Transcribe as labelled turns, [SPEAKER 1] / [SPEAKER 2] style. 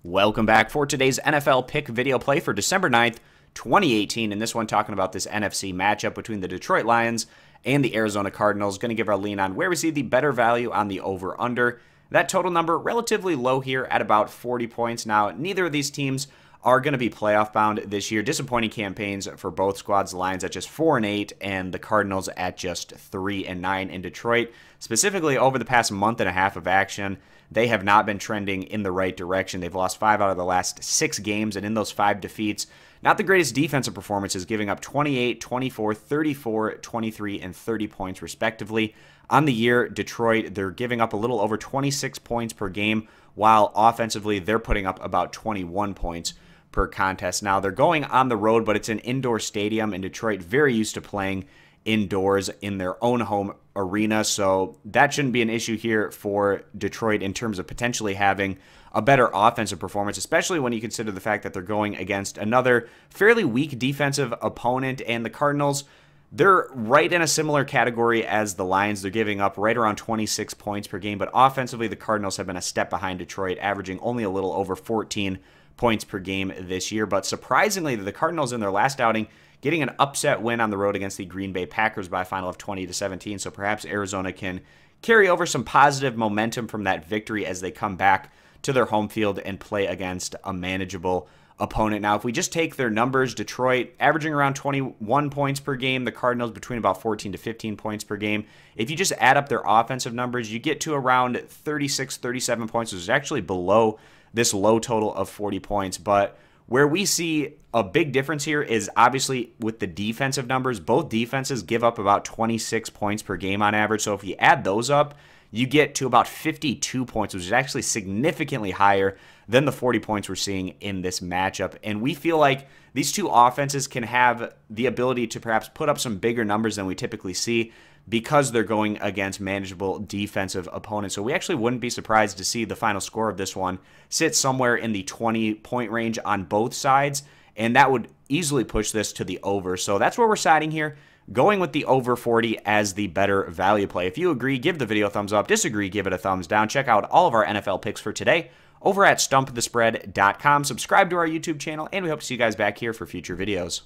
[SPEAKER 1] Welcome back for today's NFL pick video play for December 9th, 2018. And this one talking about this NFC matchup between the Detroit Lions and the Arizona Cardinals. Going to give our lean on where we see the better value on the over-under. That total number relatively low here at about 40 points. Now, neither of these teams are going to be playoff bound this year. Disappointing campaigns for both squads. The Lions at just 4-8 and the Cardinals at just 3-9 in Detroit. Specifically over the past month and a half of action, they have not been trending in the right direction. They've lost 5 out of the last 6 games, and in those 5 defeats, not the greatest defensive performances, giving up 28, 24, 34, 23, and 30 points respectively. On the year, Detroit, they're giving up a little over 26 points per game, while offensively, they're putting up about 21 points per contest. Now, they're going on the road, but it's an indoor stadium, and Detroit very used to playing indoors in their own home arena, so that shouldn't be an issue here for Detroit in terms of potentially having a better offensive performance, especially when you consider the fact that they're going against another fairly weak defensive opponent. And the Cardinals, they're right in a similar category as the Lions. They're giving up right around 26 points per game, but offensively the Cardinals have been a step behind Detroit, averaging only a little over 14 points per game this year. But surprisingly, the Cardinals in their last outing getting an upset win on the road against the Green Bay Packers by a final of 20-17. So perhaps Arizona can carry over some positive momentum from that victory as they come back to their home field and play against a manageable opponent. Now, if we just take their numbers, Detroit averaging around 21 points per game, the Cardinals between about 14 to 15 points per game. If you just add up their offensive numbers, you get to around 36, 37 points, which is actually below this low total of 40 points. But where we see a big difference here is obviously with the defensive numbers. Both defenses give up about 26 points per game on average. So if you add those up, you get to about 52 points, which is actually significantly higher than the 40 points we're seeing in this matchup. And we feel like these two offenses can have the ability to perhaps put up some bigger numbers than we typically see because they're going against manageable defensive opponents. So we actually wouldn't be surprised to see the final score of this one sit somewhere in the 20-point range on both sides, and that would easily push this to the over. So that's where we're siding here, going with the over 40 as the better value play. If you agree, give the video a thumbs up. Disagree, give it a thumbs down. Check out all of our NFL picks for today over at stumpthespread.com. Subscribe to our YouTube channel, and we hope to see you guys back here for future videos.